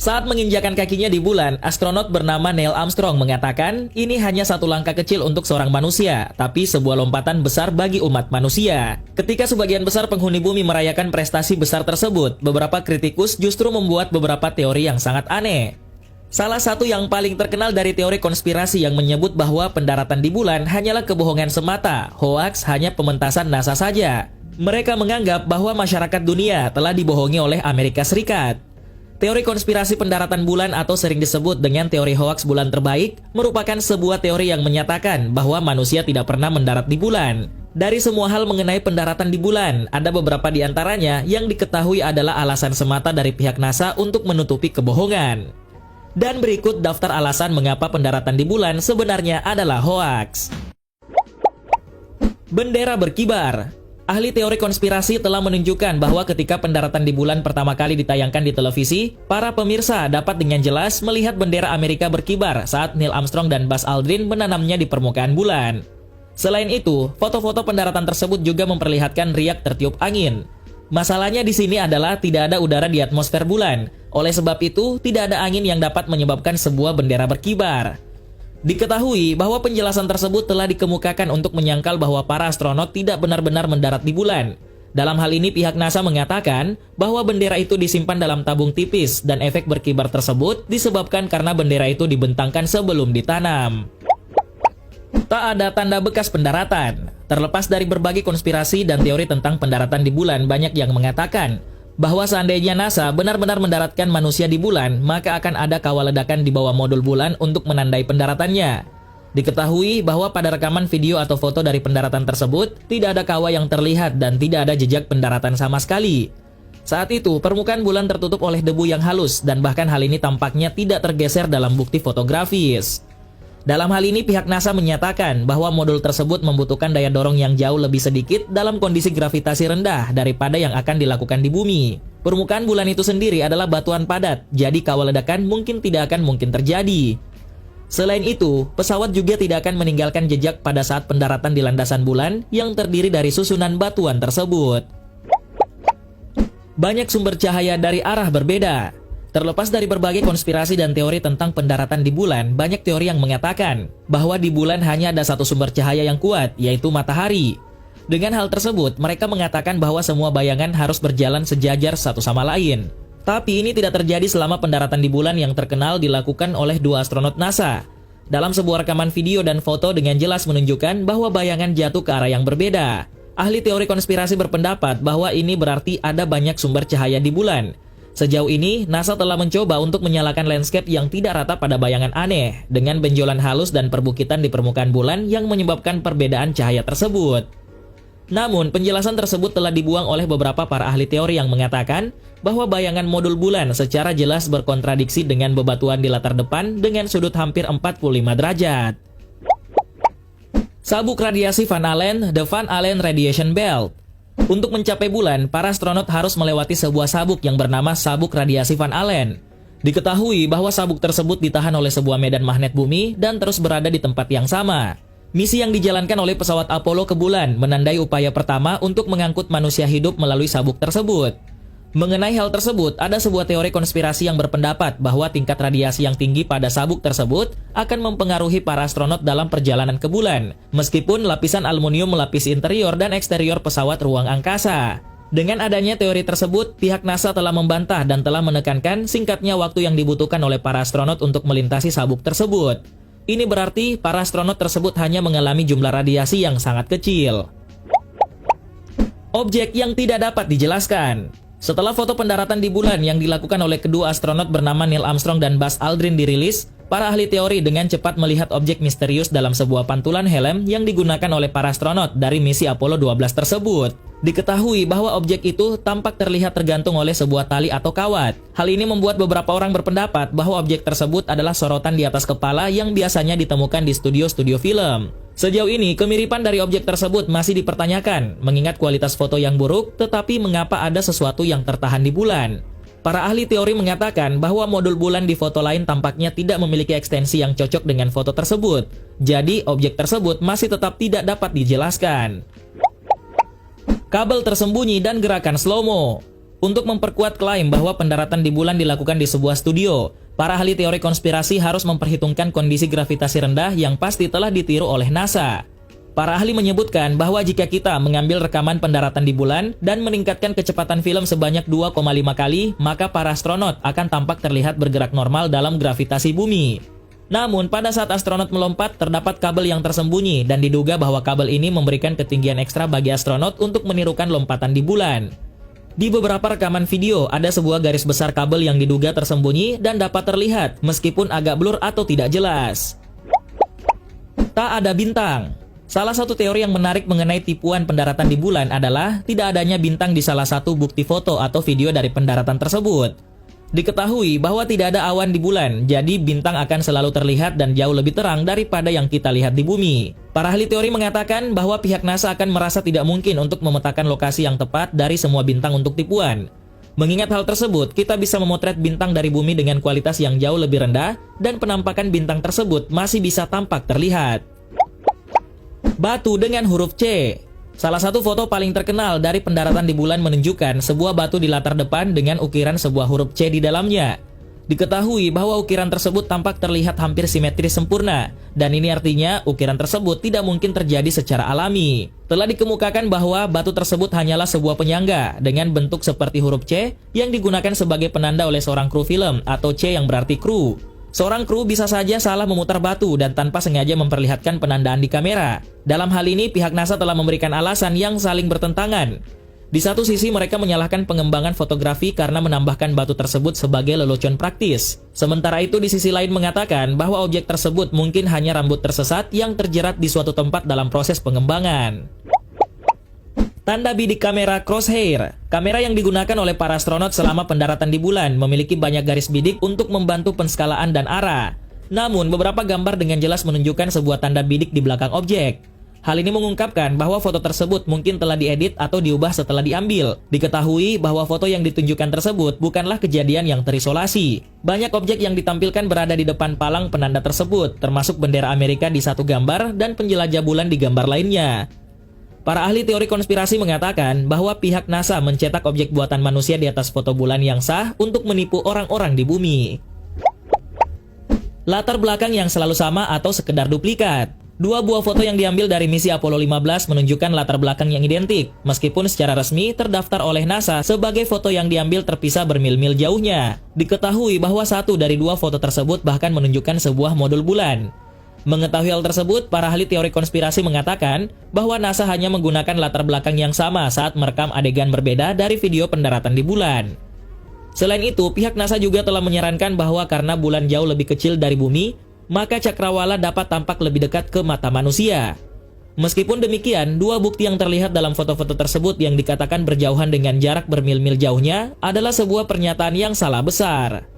Saat menginjakan kakinya di bulan, astronot bernama Neil Armstrong mengatakan ini hanya satu langkah kecil untuk seorang manusia, tapi sebuah lompatan besar bagi umat manusia. Ketika sebagian besar penghuni bumi merayakan prestasi besar tersebut, beberapa kritikus justru membuat beberapa teori yang sangat aneh. Salah satu yang paling terkenal dari teori konspirasi yang menyebut bahwa pendaratan di bulan hanyalah kebohongan semata, hoaks hanya pementasan NASA saja. Mereka menganggap bahwa masyarakat dunia telah dibohongi oleh Amerika Serikat. Teori konspirasi pendaratan bulan atau sering disebut dengan teori hoaks bulan terbaik merupakan sebuah teori yang menyatakan bahwa manusia tidak pernah mendarat di bulan. Dari semua hal mengenai pendaratan di bulan, ada beberapa di antaranya yang diketahui adalah alasan semata dari pihak NASA untuk menutupi kebohongan. Dan berikut daftar alasan mengapa pendaratan di bulan sebenarnya adalah hoaks. Bendera berkibar. Ahli teori konspirasi telah menunjukkan bahwa ketika pendaratan di bulan pertama kali ditayangkan di televisi, para pemirsa dapat dengan jelas melihat bendera Amerika berkibar saat Neil Armstrong dan Buzz Aldrin menanamnya di permukaan bulan. Selain itu, foto-foto pendaratan tersebut juga memperlihatkan riak tertiup angin. Masalahnya di sini adalah tidak ada udara di atmosfer bulan. Oleh sebab itu, tidak ada angin yang dapat menyebabkan sebuah bendera berkibar. Diketahui bahwa penjelasan tersebut telah dikemukakan untuk menyangkal bahwa para astronot tidak benar-benar mendarat di bulan. Dalam hal ini pihak NASA mengatakan bahwa bendera itu disimpan dalam tabung tipis dan efek berkibar tersebut disebabkan karena bendera itu dibentangkan sebelum ditanam. Tak ada tanda bekas pendaratan. Terlepas dari berbagai konspirasi dan teori tentang pendaratan di bulan, banyak yang mengatakan bahwa seandainya NASA benar-benar mendaratkan manusia di bulan, maka akan ada kawah ledakan di bawah modul bulan untuk menandai pendaratannya. Diketahui bahwa pada rekaman video atau foto dari pendaratan tersebut, tidak ada kawah yang terlihat dan tidak ada jejak pendaratan sama sekali. Saat itu, permukaan bulan tertutup oleh debu yang halus dan bahkan hal ini tampaknya tidak tergeser dalam bukti fotografis. Dalam hal ini pihak NASA menyatakan bahwa modul tersebut membutuhkan daya dorong yang jauh lebih sedikit dalam kondisi gravitasi rendah daripada yang akan dilakukan di bumi. Permukaan bulan itu sendiri adalah batuan padat, jadi kawah ledakan tidak akan mungkin terjadi. Selain itu, pesawat juga tidak akan meninggalkan jejak pada saat pendaratan di landasan bulan yang terdiri dari susunan batuan tersebut. Banyak sumber cahaya dari arah berbeda. Terlepas dari berbagai konspirasi dan teori tentang pendaratan di bulan, banyak teori yang mengatakan bahwa di bulan hanya ada satu sumber cahaya yang kuat, yaitu matahari. Dengan hal tersebut, mereka mengatakan bahwa semua bayangan harus berjalan sejajar satu sama lain. Tapi ini tidak terjadi selama pendaratan di bulan yang terkenal dilakukan oleh dua astronot NASA. Dalam sebuah rekaman video dan foto dengan jelas menunjukkan bahwa bayangan jatuh ke arah yang berbeda. Ahli teori konspirasi berpendapat bahwa ini berarti ada banyak sumber cahaya di bulan. Sejauh ini, NASA telah mencoba untuk menyalakan landscape yang tidak rata pada bayangan aneh dengan benjolan halus dan perbukitan di permukaan bulan yang menyebabkan perbedaan cahaya tersebut. Namun, penjelasan tersebut telah dibuang oleh beberapa para ahli teori yang mengatakan bahwa bayangan modul bulan secara jelas berkontradiksi dengan bebatuan di latar depan dengan sudut hampir 45 derajat. Sabuk radiasi Van Allen, The Van Allen Radiation Belt. Untuk mencapai bulan, para astronot harus melewati sebuah sabuk yang bernama sabuk radiasi Van Allen. Diketahui bahwa sabuk tersebut ditahan oleh sebuah medan magnet bumi dan terus berada di tempat yang sama. Misi yang dijalankan oleh pesawat Apollo ke bulan menandai upaya pertama untuk mengangkut manusia hidup melalui sabuk tersebut. Mengenai hal tersebut, ada sebuah teori konspirasi yang berpendapat bahwa tingkat radiasi yang tinggi pada sabuk tersebut akan mempengaruhi para astronot dalam perjalanan ke bulan, meskipun lapisan aluminium melapisi interior dan eksterior pesawat ruang angkasa. Dengan adanya teori tersebut, pihak NASA telah membantah dan telah menekankan singkatnya waktu yang dibutuhkan oleh para astronot untuk melintasi sabuk tersebut. Ini berarti para astronot tersebut hanya mengalami jumlah radiasi yang sangat kecil. Objek yang tidak dapat dijelaskan. Setelah foto pendaratan di bulan yang dilakukan oleh kedua astronot bernama Neil Armstrong dan Buzz Aldrin dirilis, para ahli teori dengan cepat melihat objek misterius dalam sebuah pantulan helm yang digunakan oleh para astronot dari misi Apollo 12 tersebut. Diketahui bahwa objek itu tampak terlihat tergantung oleh sebuah tali atau kawat. Hal ini membuat beberapa orang berpendapat bahwa objek tersebut adalah sorotan di atas kepala yang biasanya ditemukan di studio-studio film. Sejauh ini, kemiripan dari objek tersebut masih dipertanyakan, mengingat kualitas foto yang buruk, tetapi mengapa ada sesuatu yang tertahan di bulan? Para ahli teori mengatakan bahwa modul bulan di foto lain tampaknya tidak memiliki ekstensi yang cocok dengan foto tersebut. Jadi, objek tersebut masih tetap tidak dapat dijelaskan. Kabel tersembunyi dan gerakan slow-mo. Untuk memperkuat klaim bahwa pendaratan di bulan dilakukan di sebuah studio, para ahli teori konspirasi harus memperhitungkan kondisi gravitasi rendah yang pasti telah ditiru oleh NASA. Para ahli menyebutkan bahwa jika kita mengambil rekaman pendaratan di bulan dan meningkatkan kecepatan film sebanyak 2,5 kali, maka para astronot akan tampak terlihat bergerak normal dalam gravitasi bumi. Namun, pada saat astronot melompat, terdapat kabel yang tersembunyi dan diduga bahwa kabel ini memberikan ketinggian ekstra bagi astronot untuk menirukan lompatan di bulan. Di beberapa rekaman video, ada sebuah garis besar kabel yang diduga tersembunyi dan dapat terlihat meskipun agak blur atau tidak jelas. Tak ada bintang. Salah satu teori yang menarik mengenai tipuan pendaratan di bulan adalah tidak adanya bintang di salah satu bukti foto atau video dari pendaratan tersebut. Diketahui bahwa tidak ada awan di bulan, jadi bintang akan selalu terlihat dan jauh lebih terang daripada yang kita lihat di bumi. Para ahli teori mengatakan bahwa pihak NASA akan merasa tidak mungkin untuk memetakan lokasi yang tepat dari semua bintang untuk tipuan. Mengingat hal tersebut, kita bisa memotret bintang dari bumi dengan kualitas yang jauh lebih rendah dan penampakan bintang tersebut masih bisa tampak terlihat. Batu dengan huruf C. Salah satu foto paling terkenal dari pendaratan di bulan menunjukkan sebuah batu di latar depan dengan ukiran sebuah huruf C di dalamnya. Diketahui bahwa ukiran tersebut tampak terlihat hampir simetris sempurna, dan ini artinya ukiran tersebut tidak mungkin terjadi secara alami. Telah dikemukakan bahwa batu tersebut hanyalah sebuah penyangga dengan bentuk seperti huruf C yang digunakan sebagai penanda oleh seorang kru film atau C yang berarti kru. Seorang kru bisa saja salah memutar batu dan tanpa sengaja memperlihatkan penandaan di kamera. Dalam hal ini, pihak NASA telah memberikan alasan yang saling bertentangan. Di satu sisi, mereka menyalahkan pengembangan fotografi karena menambahkan batu tersebut sebagai lelucon praktis. Sementara itu, di sisi lain mengatakan bahwa objek tersebut mungkin hanya rambut tersesat yang terjerat di suatu tempat dalam proses pengembangan. Tanda bidik kamera crosshair. Kamera yang digunakan oleh para astronot selama pendaratan di bulan memiliki banyak garis bidik untuk membantu penskalaan dan arah. Namun, beberapa gambar dengan jelas menunjukkan sebuah tanda bidik di belakang objek. Hal ini mengungkapkan bahwa foto tersebut mungkin telah diedit atau diubah setelah diambil. Diketahui bahwa foto yang ditunjukkan tersebut bukanlah kejadian yang terisolasi. Banyak objek yang ditampilkan berada di depan palang penanda tersebut, termasuk bendera Amerika di satu gambar dan penjelajah bulan di gambar lainnya. Para ahli teori konspirasi mengatakan bahwa pihak NASA mencetak objek buatan manusia di atas foto bulan yang sah untuk menipu orang-orang di bumi. Latar belakang yang selalu sama atau sekedar duplikat. Dua buah foto yang diambil dari misi Apollo 15 menunjukkan latar belakang yang identik, meskipun secara resmi terdaftar oleh NASA sebagai foto yang diambil terpisah bermil-mil jauhnya. Diketahui bahwa satu dari dua foto tersebut bahkan menunjukkan sebuah modul bulan. Mengetahui hal tersebut, para ahli teori konspirasi mengatakan bahwa NASA hanya menggunakan latar belakang yang sama saat merekam adegan berbeda dari video pendaratan di bulan. Selain itu, pihak NASA juga telah menyarankan bahwa karena bulan jauh lebih kecil dari bumi, maka cakrawala dapat tampak lebih dekat ke mata manusia. Meskipun demikian, dua bukti yang terlihat dalam foto-foto tersebut yang dikatakan berjauhan dengan jarak bermil-mil jauhnya adalah sebuah pernyataan yang salah besar.